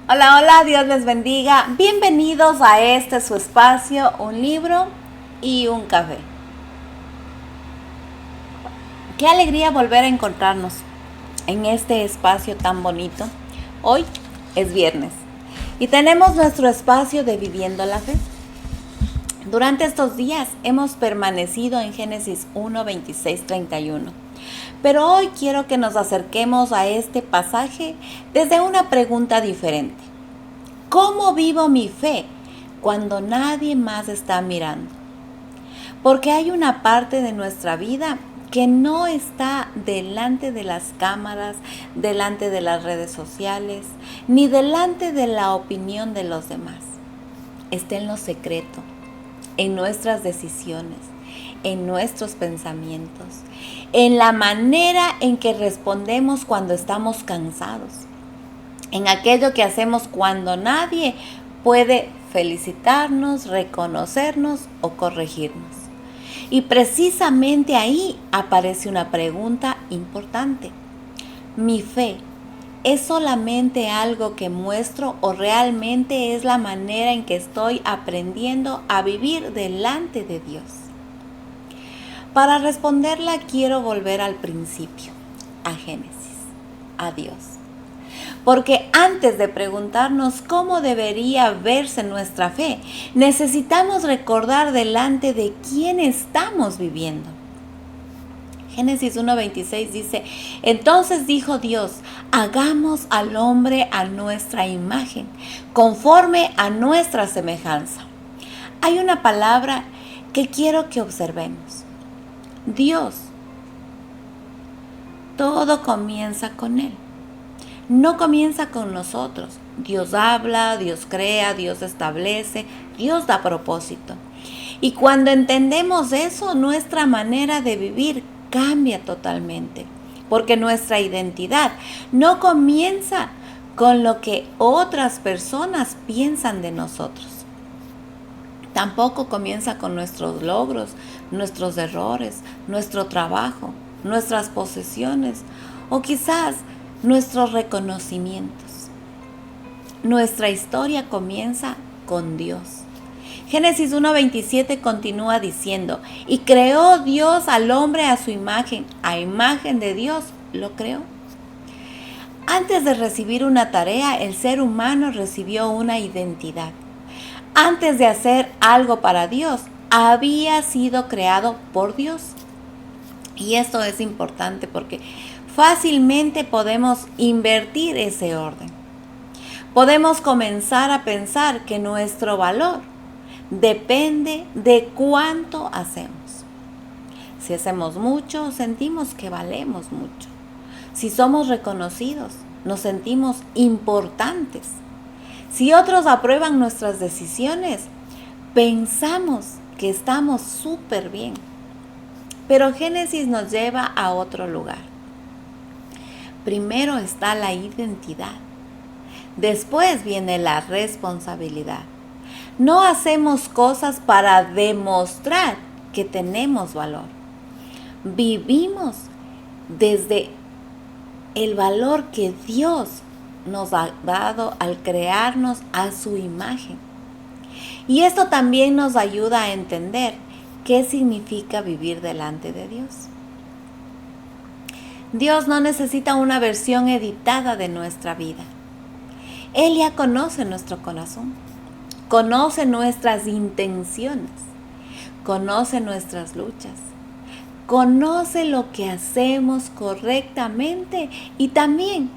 Hola, hola, Dios les bendiga. Bienvenidos a este su espacio, un libro y un café. Qué alegría volver a encontrarnos en este espacio tan bonito. Hoy es viernes y tenemos nuestro espacio de Viviendo la Fe. Durante estos días hemos permanecido en Génesis 1, 26, 31. Pero hoy quiero que nos acerquemos a este pasaje desde una pregunta diferente. ¿Cómo vivo mi fe cuando nadie más está mirando? Porque hay una parte de nuestra vida que no está delante de las cámaras, delante de las redes sociales, ni delante de la opinión de los demás. Está en lo secreto, en nuestras decisiones, en nuestros pensamientos, en la manera en que respondemos cuando estamos cansados, en aquello que hacemos cuando nadie puede felicitarnos, reconocernos o corregirnos. Y precisamente ahí aparece una pregunta importante. ¿Mi fe es solamente algo que muestro o realmente es la manera en que estoy aprendiendo a vivir delante de Dios? Para responderla quiero volver al principio, a Génesis, a Dios. Porque antes de preguntarnos cómo debería verse nuestra fe, necesitamos recordar delante de quién estamos viviendo. Génesis 1:26 dice, entonces dijo Dios, hagamos al hombre a nuestra imagen, conforme a nuestra semejanza. Hay una palabra que quiero que observemos. Dios. Todo comienza con Él. No comienza con nosotros. Dios habla, Dios crea, Dios establece, Dios da propósito. Y cuando entendemos eso, nuestra manera de vivir cambia totalmente. Porque nuestra identidad no comienza con lo que otras personas piensan de nosotros. Tampoco comienza con nuestros logros, nuestros errores, nuestro trabajo, nuestras posesiones o quizás nuestros reconocimientos. Nuestra historia comienza con Dios. Génesis 1:27 continúa diciendo, y creó Dios al hombre a su imagen, a imagen de Dios lo creó. Antes de recibir una tarea, el ser humano recibió una identidad. Antes de hacer algo para Dios, había sido creado por Dios. Y esto es importante porque fácilmente podemos invertir ese orden. Podemos comenzar a pensar que nuestro valor depende de cuánto hacemos. Si hacemos mucho, sentimos que valemos mucho. Si somos reconocidos, nos sentimos importantes. Si otros aprueban nuestras decisiones, pensamos que estamos súper bien. Pero Génesis nos lleva a otro lugar. Primero está la identidad. Después viene la responsabilidad. No hacemos cosas para demostrar que tenemos valor. Vivimos desde el valor que Dios nos ha dado al crearnos a su imagen. Y esto también nos ayuda a entender qué significa vivir delante de Dios. Dios no necesita una versión editada de nuestra vida. Él ya conoce nuestro corazón, conoce nuestras intenciones, conoce nuestras luchas, conoce lo que hacemos correctamente y también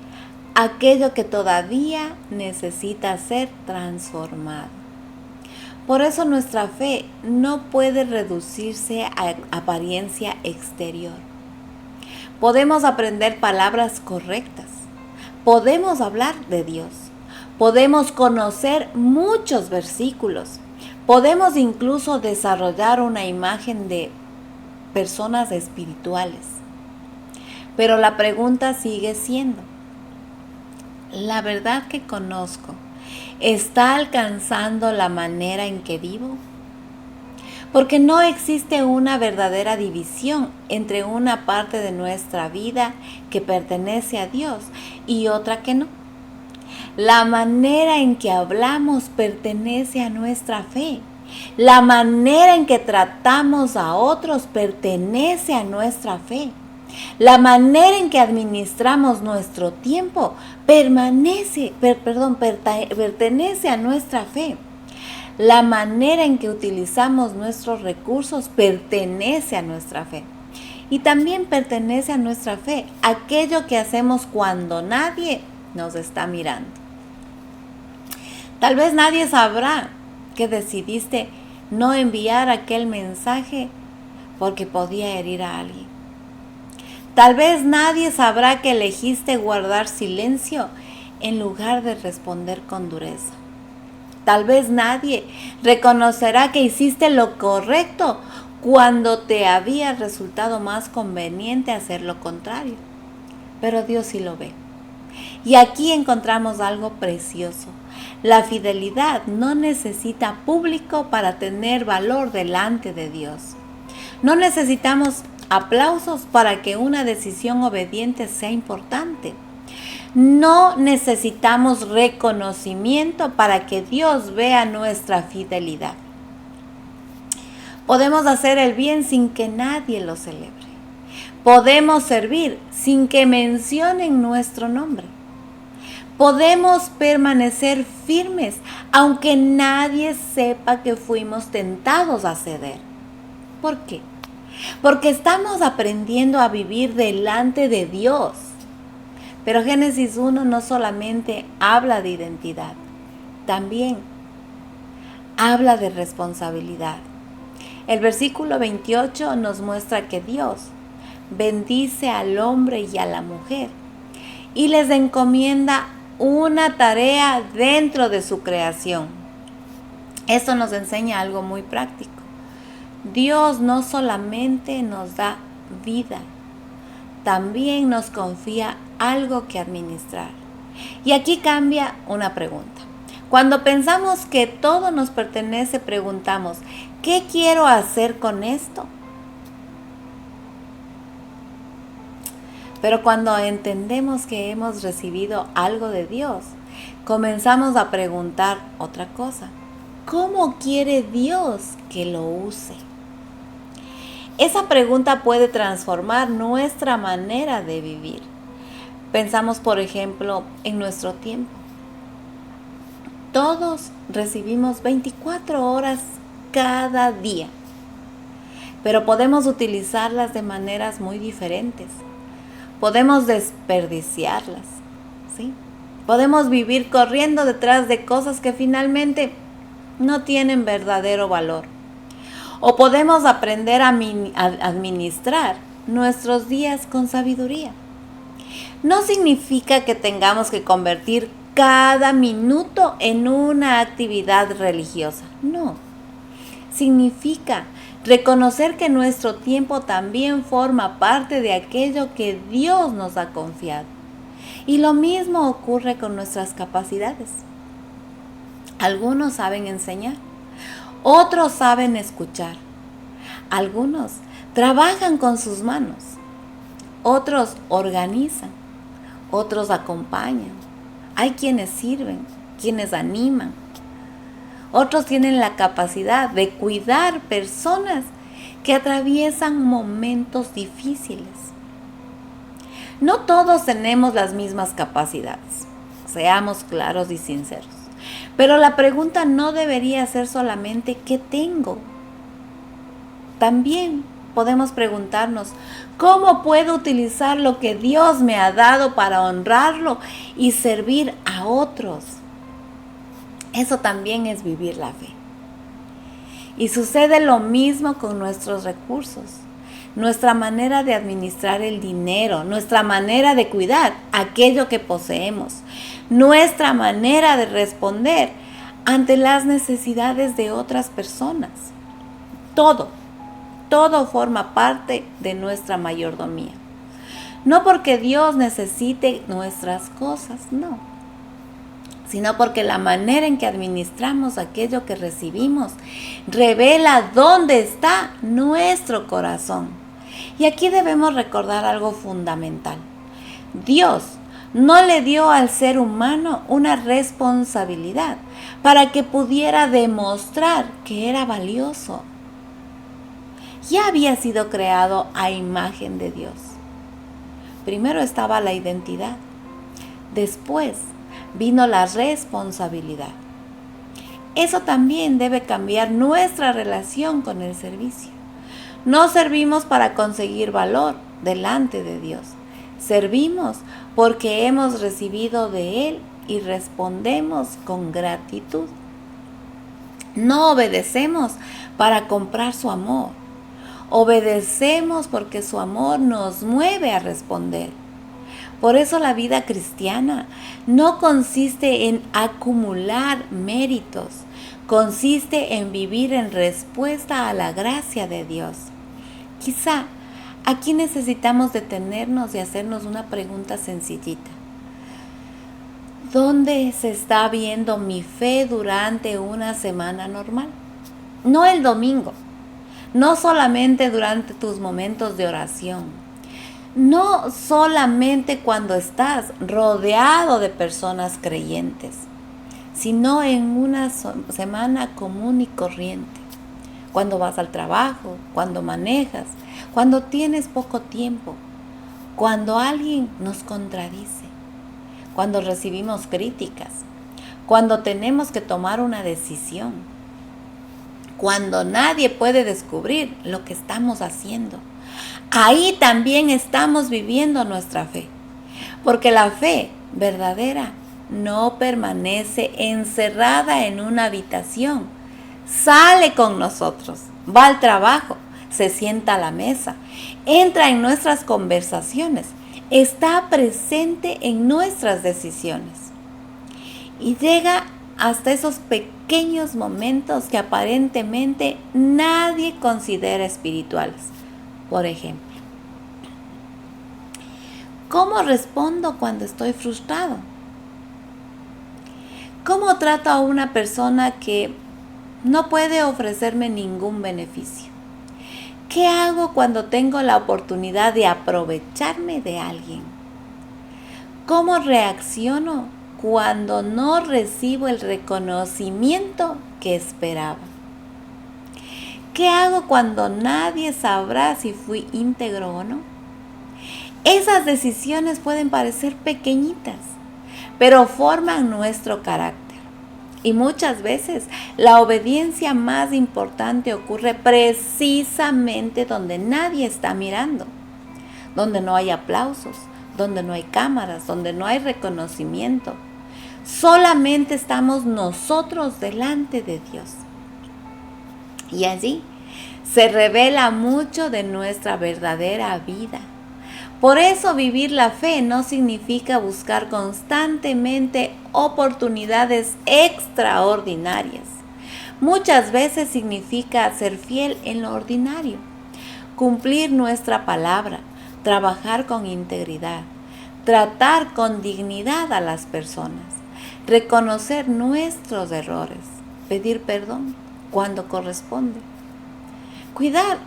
aquello que todavía necesita ser transformado. Por eso nuestra fe no puede reducirse a apariencia exterior. Podemos aprender palabras correctas, podemos hablar de Dios, podemos conocer muchos versículos, podemos incluso desarrollar una imagen de personas espirituales. Pero la pregunta sigue siendo, ¿la verdad que conozco está alcanzando la manera en que vivo? Porque no existe una verdadera división entre una parte de nuestra vida que pertenece a Dios y otra que no. La manera en que hablamos pertenece a nuestra fe. La manera en que tratamos a otros pertenece a nuestra fe. La manera en que administramos nuestro tiempo pertenece a nuestra fe. La manera en que utilizamos nuestros recursos pertenece a nuestra fe. Y también pertenece a nuestra fe aquello que hacemos cuando nadie nos está mirando. Tal vez nadie sabrá que decidiste no enviar aquel mensaje porque podía herir a alguien. Tal vez nadie sabrá que elegiste guardar silencio en lugar de responder con dureza. Tal vez nadie reconocerá que hiciste lo correcto cuando te había resultado más conveniente hacer lo contrario. Pero Dios sí lo ve. Y aquí encontramos algo precioso. La fidelidad no necesita público para tener valor delante de Dios. No necesitamos aplausos para que una decisión obediente sea importante. No necesitamos reconocimiento para que Dios vea nuestra fidelidad. Podemos hacer el bien sin que nadie lo celebre. Podemos servir sin que mencionen nuestro nombre. Podemos permanecer firmes aunque nadie sepa que fuimos tentados a ceder. ¿Por qué? Porque estamos aprendiendo a vivir delante de Dios. Pero Génesis 1 no solamente habla de identidad, también habla de responsabilidad. El versículo 28 nos muestra que Dios bendice al hombre y a la mujer y les encomienda una tarea dentro de su creación. Esto nos enseña algo muy práctico. Dios no solamente nos da vida, también nos confía algo que administrar. Y aquí cambia una pregunta. Cuando pensamos que todo nos pertenece, preguntamos, ¿qué quiero hacer con esto? Pero cuando entendemos que hemos recibido algo de Dios, comenzamos a preguntar otra cosa. ¿Cómo quiere Dios que lo use? Esa pregunta puede transformar nuestra manera de vivir. Pensamos, por ejemplo, en nuestro tiempo. Todos recibimos 24 horas cada día, pero podemos utilizarlas de maneras muy diferentes. Podemos desperdiciarlas, ¿sí? Podemos vivir corriendo detrás de cosas que finalmente no tienen verdadero valor. O podemos aprender a administrar nuestros días con sabiduría. No significa que tengamos que convertir cada minuto en una actividad religiosa. No. Significa reconocer que nuestro tiempo también forma parte de aquello que Dios nos ha confiado. Y lo mismo ocurre con nuestras capacidades. Algunos saben enseñar, otros saben escuchar. Algunos trabajan con sus manos, otros organizan, otros acompañan. Hay quienes sirven, quienes animan. Otros tienen la capacidad de cuidar personas que atraviesan momentos difíciles. No todos tenemos las mismas capacidades, seamos claros y sinceros. Pero la pregunta no debería ser solamente ¿qué tengo? También podemos preguntarnos ¿cómo puedo utilizar lo que Dios me ha dado para honrarlo y servir a otros? Eso también es vivir la fe. Y sucede lo mismo con nuestros recursos, nuestra manera de administrar el dinero, nuestra manera de cuidar aquello que poseemos, nuestra manera de responder ante las necesidades de otras personas. Todo forma parte de nuestra mayordomía. No porque Dios necesite nuestras cosas, no, sino porque la manera en que administramos aquello que recibimos revela dónde está nuestro corazón. Y aquí debemos recordar algo fundamental. Dios no le dio al ser humano una responsabilidad para que pudiera demostrar que era valioso. Ya había sido creado a imagen de Dios. Primero estaba la identidad, después vino la responsabilidad. Eso también debe cambiar nuestra relación con el servicio. No servimos para conseguir valor delante de Dios. Servimos porque hemos recibido de Él y respondemos con gratitud. No obedecemos para comprar su amor. Obedecemos porque su amor nos mueve a responder. Por eso la vida cristiana no consiste en acumular méritos, consiste en vivir en respuesta a la gracia de Dios. Quizá aquí necesitamos detenernos y hacernos una pregunta sencillita. ¿Dónde se está viendo mi fe durante una semana normal? No el domingo, no solamente durante tus momentos de oración, no solamente cuando estás rodeado de personas creyentes, sino en una semana común y corriente. Cuando vas al trabajo, cuando manejas, cuando tienes poco tiempo, cuando alguien nos contradice, cuando recibimos críticas, cuando tenemos que tomar una decisión, cuando nadie puede descubrir lo que estamos haciendo. Ahí también estamos viviendo nuestra fe, porque la fe verdadera no permanece encerrada en una habitación. Sale con nosotros, va al trabajo, se sienta a la mesa, entra en nuestras conversaciones, está presente en nuestras decisiones y llega hasta esos pequeños momentos que aparentemente nadie considera espirituales. Por ejemplo, ¿cómo respondo cuando estoy frustrado? ¿Cómo trato a una persona que no puede ofrecerme ningún beneficio? ¿Qué hago cuando tengo la oportunidad de aprovecharme de alguien? ¿Cómo reacciono cuando no recibo el reconocimiento que esperaba? ¿Qué hago cuando nadie sabrá si fui íntegro o no? Esas decisiones pueden parecer pequeñitas, pero forman nuestro carácter. Y muchas veces la obediencia más importante ocurre precisamente donde nadie está mirando, donde no hay aplausos, donde no hay cámaras, donde no hay reconocimiento. Solamente estamos nosotros delante de Dios. Y allí se revela mucho de nuestra verdadera vida. Por eso vivir la fe no significa buscar constantemente oportunidades extraordinarias. Muchas veces significa ser fiel en lo ordinario, cumplir nuestra palabra, trabajar con integridad, tratar con dignidad a las personas, reconocer nuestros errores, pedir perdón cuando corresponde, cuidar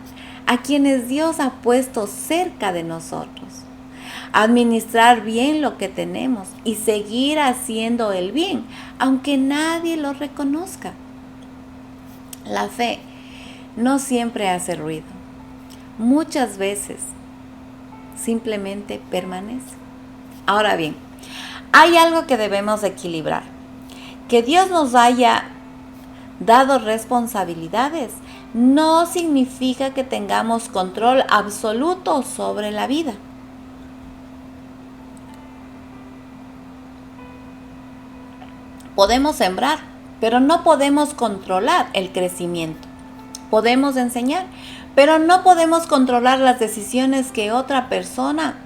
a quienes Dios ha puesto cerca de nosotros, administrar bien lo que tenemos y seguir haciendo el bien, aunque nadie lo reconozca. La fe no siempre hace ruido. Muchas veces simplemente permanece. Ahora bien, hay algo que debemos equilibrar. Que Dios nos haya dado responsabilidades no significa que tengamos control absoluto sobre la vida. Podemos sembrar, pero no podemos controlar el crecimiento. Podemos enseñar, pero no podemos controlar las decisiones que otra persona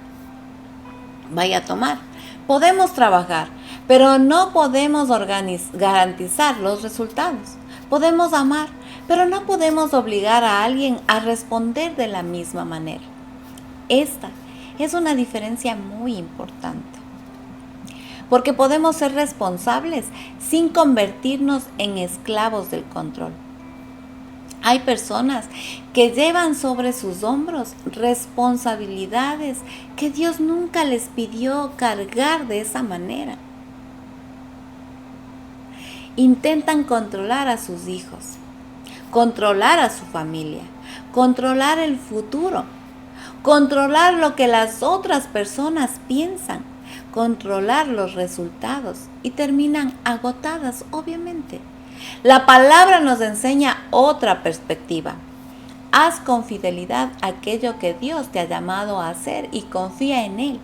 vaya a tomar. Podemos trabajar, pero no podemos garantizar los resultados. Podemos amar, pero no podemos obligar a alguien a responder de la misma manera. Esta es una diferencia muy importante, porque podemos ser responsables sin convertirnos en esclavos del control. Hay personas que llevan sobre sus hombros responsabilidades que Dios nunca les pidió cargar de esa manera. Intentan controlar a sus hijos, controlar a su familia, controlar el futuro, controlar lo que las otras personas piensan, controlar los resultados y terminan agotadas, obviamente. La palabra nos enseña otra perspectiva. Haz con fidelidad aquello que Dios te ha llamado a hacer y confía en Él,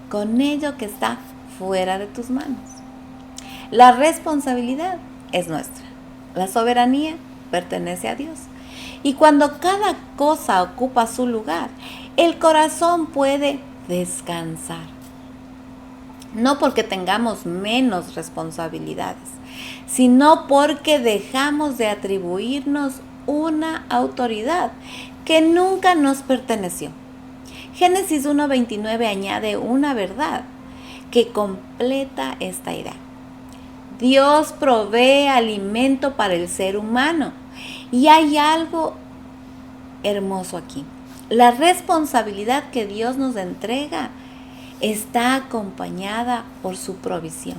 con ello que está fuera de tus manos. La responsabilidad es nuestra. La soberanía pertenece a Dios. Y cuando cada cosa ocupa su lugar, el corazón puede descansar. No porque tengamos menos responsabilidades, sino porque dejamos de atribuirnos una autoridad que nunca nos perteneció. Génesis 1:29 añade una verdad que completa esta idea. Dios provee alimento para el ser humano y hay algo hermoso aquí. La responsabilidad que Dios nos entrega está acompañada por su provisión.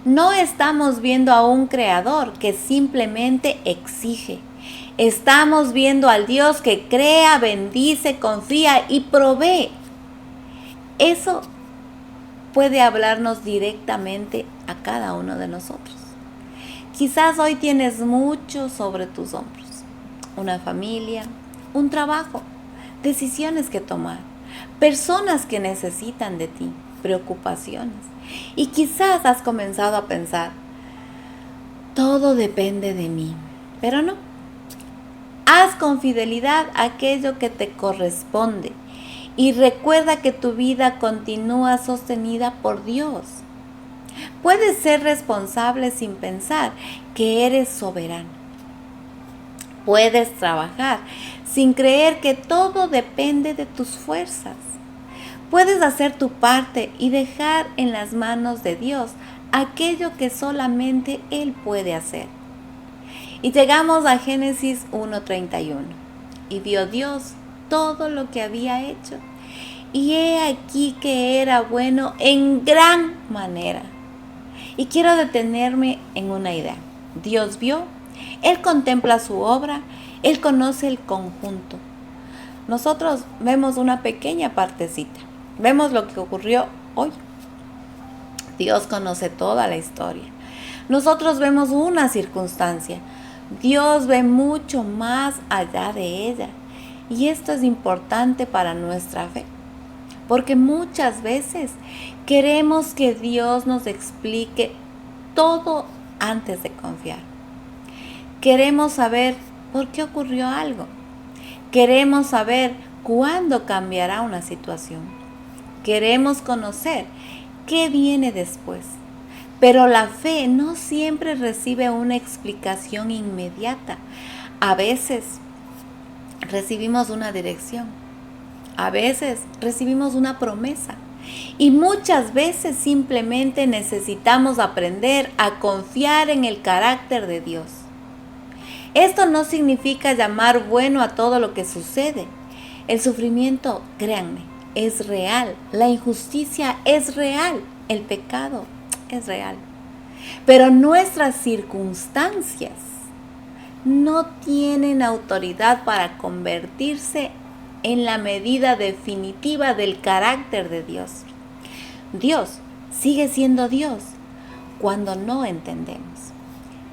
No estamos viendo a un creador que simplemente exige. Estamos viendo al Dios que crea, bendice, confía y provee. Eso puede hablarnos directamente a cada uno de nosotros. Quizás hoy tienes mucho sobre tus hombros. Una familia, un trabajo, decisiones que tomar, personas que necesitan de ti, preocupaciones. Y quizás has comenzado a pensar, todo depende de mí, pero no. Haz con fidelidad aquello que te corresponde y recuerda que tu vida continúa sostenida por Dios. Puedes ser responsable sin pensar que eres soberano. Puedes trabajar sin creer que todo depende de tus fuerzas. Puedes hacer tu parte y dejar en las manos de Dios aquello que solamente Él puede hacer. Y llegamos a Génesis 1:31. Y vio Dios todo lo que había hecho, y he aquí que era bueno en gran manera. Y quiero detenerme en una idea. Dios vio, Él contempla su obra, Él conoce el conjunto. Nosotros vemos una pequeña partecita, vemos lo que ocurrió hoy. Dios conoce toda la historia. Nosotros vemos una circunstancia, Dios ve mucho más allá de ella. Y esto es importante para nuestra fe, porque muchas veces queremos que Dios nos explique todo antes de confiar. Queremos saber por qué ocurrió algo. Queremos saber cuándo cambiará una situación. Queremos conocer qué viene después. Pero la fe no siempre recibe una explicación inmediata. A veces recibimos una dirección. A veces recibimos una promesa. Y muchas veces simplemente necesitamos aprender a confiar en el carácter de Dios. Esto no significa llamar bueno a todo lo que sucede. El sufrimiento, créanme, es real. La injusticia es real. El pecado es real. Pero nuestras circunstancias no tienen autoridad para convertirse en la medida definitiva del carácter de Dios. Dios sigue siendo Dios cuando no entendemos.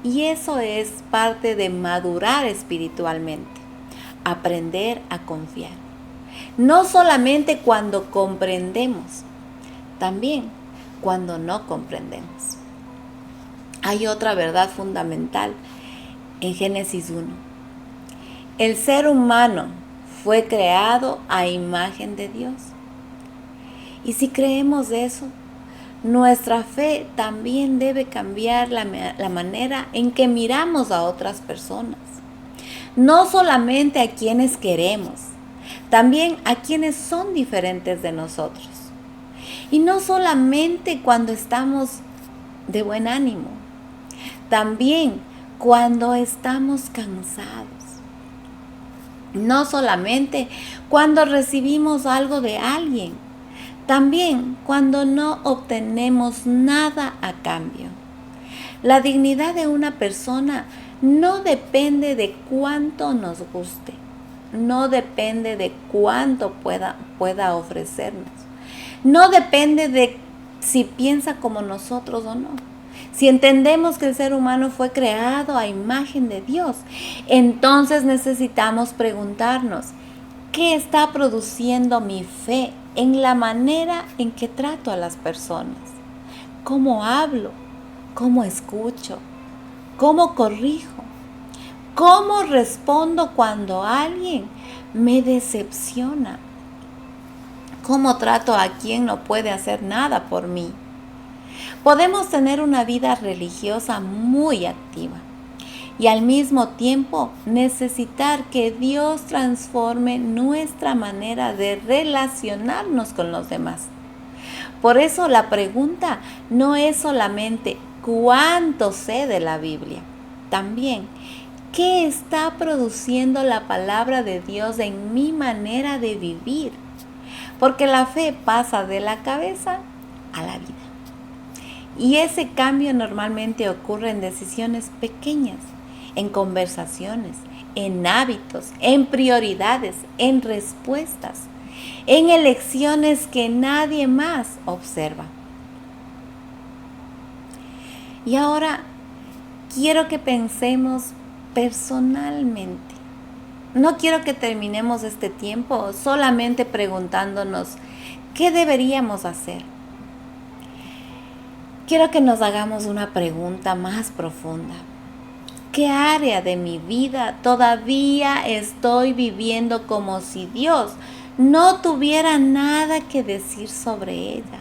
Y eso es parte de madurar espiritualmente, aprender a confiar. No solamente cuando comprendemos, también cuando no comprendemos. Hay otra verdad fundamental en Génesis 1. El ser humano fue creado a imagen de Dios. Y si creemos eso, nuestra fe también debe cambiar la manera en que miramos a otras personas. No solamente a quienes queremos, también a quienes son diferentes de nosotros. Y no solamente cuando estamos de buen ánimo, también cuando estamos cansados. No solamente cuando recibimos algo de alguien, también cuando no obtenemos nada a cambio. La dignidad de una persona no depende de cuánto nos guste, no depende de cuánto pueda ofrecernos, no depende de si piensa como nosotros o no. Si entendemos que el ser humano fue creado a imagen de Dios, entonces necesitamos preguntarnos, ¿qué está produciendo mi fe en la manera en que trato a las personas? ¿Cómo hablo? ¿Cómo escucho? ¿Cómo corrijo? ¿Cómo respondo cuando alguien me decepciona? ¿Cómo trato a quien no puede hacer nada por mí? Podemos tener una vida religiosa muy activa y al mismo tiempo necesitar que Dios transforme nuestra manera de relacionarnos con los demás. Por eso la pregunta no es solamente ¿cuánto sé de la Biblia? También, ¿qué está produciendo la palabra de Dios en mi manera de vivir? Porque la fe pasa de la cabeza a la vida. Y ese cambio normalmente ocurre en decisiones pequeñas, en conversaciones, en hábitos, en prioridades, en respuestas, en elecciones que nadie más observa. Y ahora quiero que pensemos personalmente. No quiero que terminemos este tiempo solamente preguntándonos qué deberíamos hacer. Quiero que nos hagamos una pregunta más profunda. ¿Qué área de mi vida todavía estoy viviendo como si Dios no tuviera nada que decir sobre ella?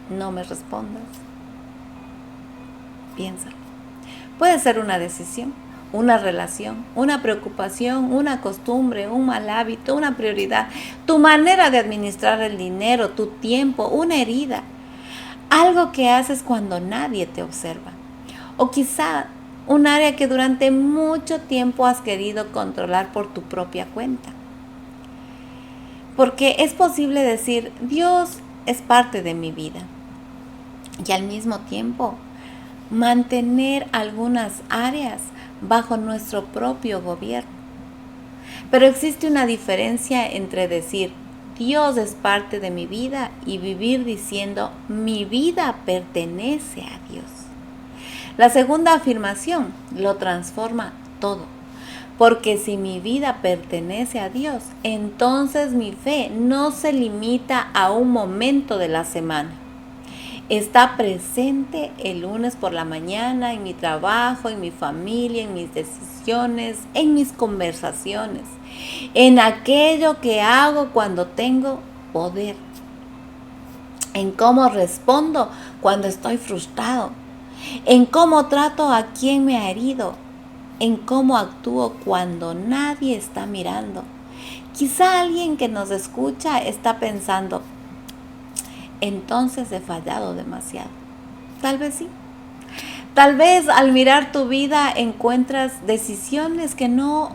No me respondas. Piénsalo. Puede ser una decisión, una relación, una preocupación, una costumbre, un mal hábito, una prioridad, tu manera de administrar el dinero, tu tiempo, una herida. Algo que haces cuando nadie te observa. O quizá un área que durante mucho tiempo has querido controlar por tu propia cuenta. Porque es posible decir, Dios es parte de mi vida. Y al mismo tiempo, mantener algunas áreas bajo nuestro propio gobierno. Pero existe una diferencia entre decir, Dios es parte de mi vida y vivir diciendo, mi vida pertenece a Dios. La segunda afirmación lo transforma todo, porque si mi vida pertenece a Dios, entonces mi fe no se limita a un momento de la semana. Está presente el lunes por la mañana, en mi trabajo, en mi familia, en mis decisiones, en mis conversaciones, en aquello que hago cuando tengo poder, en cómo respondo cuando estoy frustrado, en cómo trato a quien me ha herido, en cómo actúo cuando nadie está mirando. Quizá alguien que nos escucha está pensando, entonces he fallado demasiado. Tal vez sí. Tal vez al mirar tu vida encuentras decisiones que no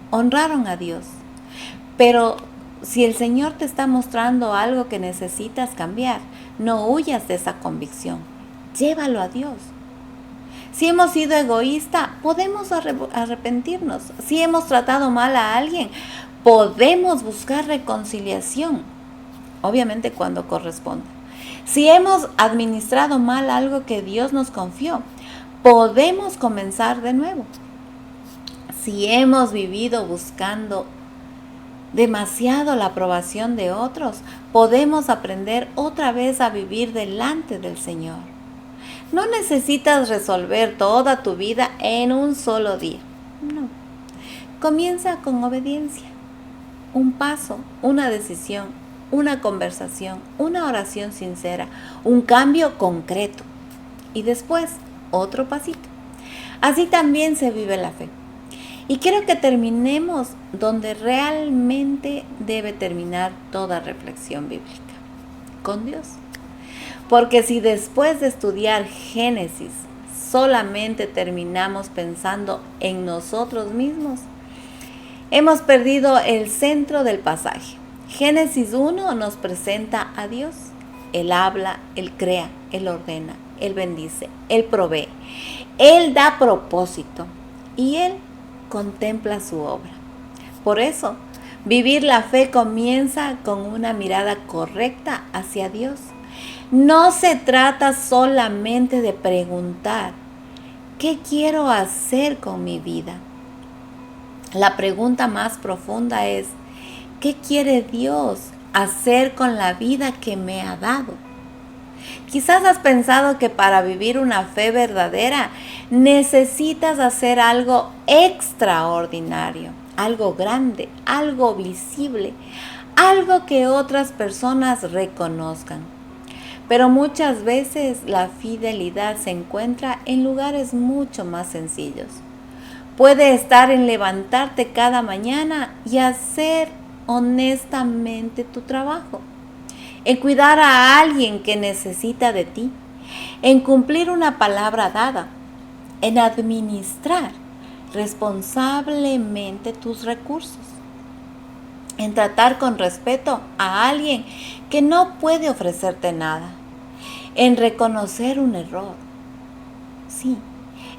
honraron a Dios. Pero si el Señor te está mostrando algo que necesitas cambiar, no huyas de esa convicción. Llévalo a Dios. Si hemos sido egoístas, podemos arrepentirnos. Si hemos tratado mal a alguien, podemos buscar reconciliación. Obviamente cuando corresponda. Si hemos administrado mal algo que Dios nos confió, podemos comenzar de nuevo. Si hemos vivido buscando demasiado la aprobación de otros, podemos aprender otra vez a vivir delante del Señor. No necesitas resolver toda tu vida en un solo día. No. Comienza con obediencia. Un paso, una decisión, una conversación, una oración sincera, un cambio concreto. Y después, otro pasito. Así también se vive la fe. Y quiero que terminemos donde realmente debe terminar toda reflexión bíblica, con Dios. Porque si después de estudiar Génesis solamente terminamos pensando en nosotros mismos, hemos perdido el centro del pasaje. Génesis 1 nos presenta a Dios. Él habla, Él crea, Él ordena, Él bendice, Él provee. Él da propósito y Él contempla su obra. Por eso, vivir la fe comienza con una mirada correcta hacia Dios. No se trata solamente de preguntar, ¿qué quiero hacer con mi vida? La pregunta más profunda es, ¿qué quiere Dios hacer con la vida que me ha dado? Quizás has pensado que para vivir una fe verdadera necesitas hacer algo extraordinario, algo grande, algo visible, algo que otras personas reconozcan. Pero muchas veces la fidelidad se encuentra en lugares mucho más sencillos. Puede estar en levantarte cada mañana y hacer honestamente tu trabajo, en cuidar a alguien que necesita de ti, en cumplir una palabra dada, en administrar responsablemente tus recursos, en tratar con respeto a alguien que no puede ofrecerte nada, en reconocer un error, sí,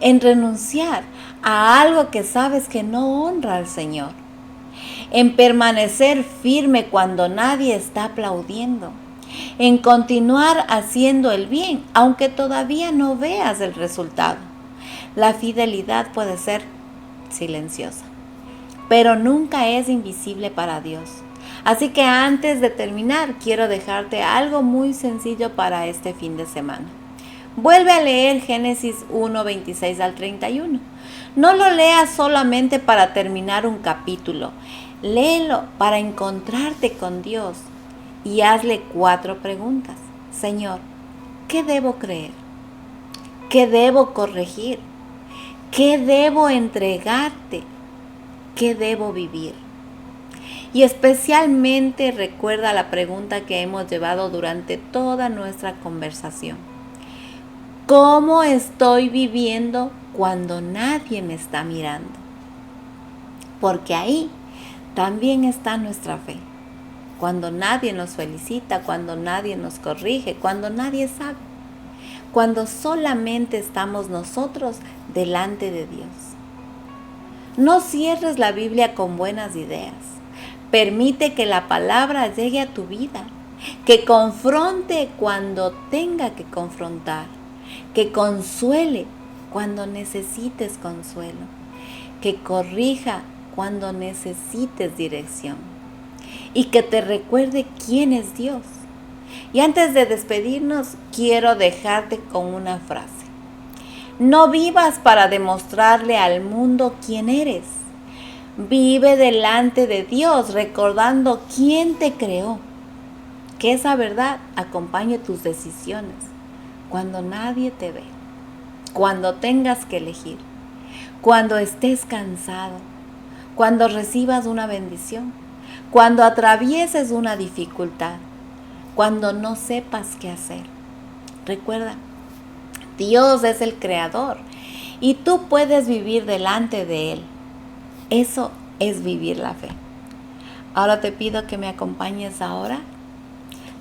en renunciar a algo que sabes que no honra al Señor, en permanecer firme cuando nadie está aplaudiendo, en continuar haciendo el bien aunque todavía no veas el resultado. La fidelidad puede ser silenciosa, pero nunca es invisible para Dios. Así que antes de terminar, quiero dejarte algo muy sencillo para este fin de semana. Vuelve a leer Génesis 1, 26 al 31. No lo leas solamente para terminar un capítulo. Léelo para encontrarte con Dios y hazle 4 preguntas. Señor, ¿qué debo creer? ¿Qué debo corregir? ¿Qué debo entregarte? ¿Qué debo vivir? Y especialmente recuerda la pregunta que hemos llevado durante toda nuestra conversación. ¿Cómo estoy viviendo cuando nadie me está mirando? Porque ahí también está nuestra fe. Cuando nadie nos felicita, cuando nadie nos corrige, cuando nadie sabe. Cuando solamente estamos nosotros delante de Dios. No cierres la Biblia con buenas ideas. Permite que la palabra llegue a tu vida, que confronte cuando tenga que confrontar, que consuele cuando necesites consuelo, que corrija cuando necesites dirección y que te recuerde quién es Dios. Y antes de despedirnos, quiero dejarte con una frase. No vivas para demostrarle al mundo quién eres. Vive delante de Dios recordando quién te creó. Que esa verdad acompañe tus decisiones cuando nadie te ve, cuando tengas que elegir, cuando estés cansado, cuando recibas una bendición, cuando atravieses una dificultad, cuando no sepas qué hacer. Recuerda, Dios es el creador y tú puedes vivir delante de Él. Eso es vivir la fe. Ahora te pido que me acompañes ahora.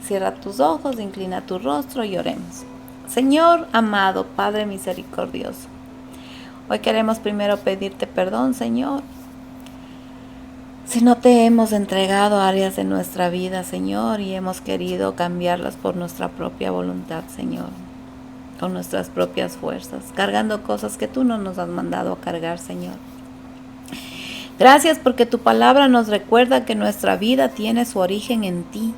Cierra tus ojos, inclina tu rostro y oremos. Señor amado, Padre misericordioso, hoy queremos primero pedirte perdón, Señor, si no te hemos entregado áreas de nuestra vida, Señor, y hemos querido cambiarlas por nuestra propia voluntad, Señor, con nuestras propias fuerzas, cargando cosas que tú no nos has mandado a cargar, Señor. Gracias porque tu palabra nos recuerda que nuestra vida tiene su origen en ti.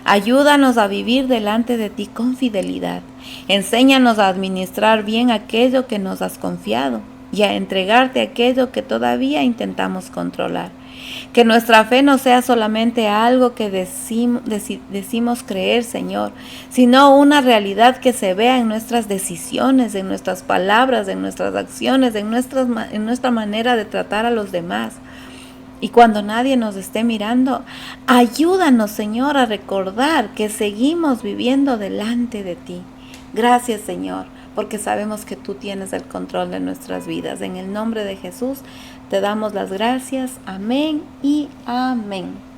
Ayúdanos a vivir delante de ti con fidelidad. Enséñanos a administrar bien aquello que nos has confiado y a entregarte aquello que todavía intentamos controlar. Que nuestra fe no sea solamente algo que decimos creer, Señor, sino una realidad que se vea en nuestras decisiones, en nuestras palabras, en nuestras acciones, en nuestra manera de tratar a los demás. Y cuando nadie nos esté mirando, ayúdanos, Señor, a recordar que seguimos viviendo delante de ti. Gracias, Señor, porque sabemos que tú tienes el control de nuestras vidas. En el nombre de Jesús te damos las gracias. Amén y amén.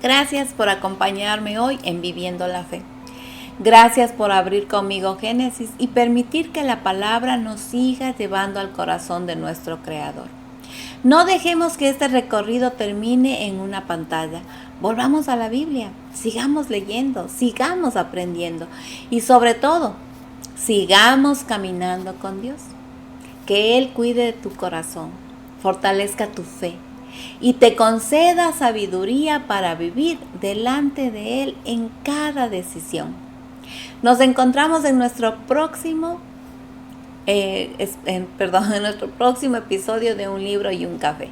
Gracias por acompañarme hoy en Viviendo la Fe. Gracias por abrir conmigo Génesis y permitir que la palabra nos siga llevando al corazón de nuestro Creador. No dejemos que este recorrido termine en una pantalla. Volvamos a la Biblia, sigamos leyendo, sigamos aprendiendo y sobre todo, sigamos caminando con Dios. Que Él cuide de tu corazón, fortalezca tu fe y te conceda sabiduría para vivir delante de Él en cada decisión. Nos encontramos en nuestro próximo en nuestro próximo episodio de Un Libro y un Café.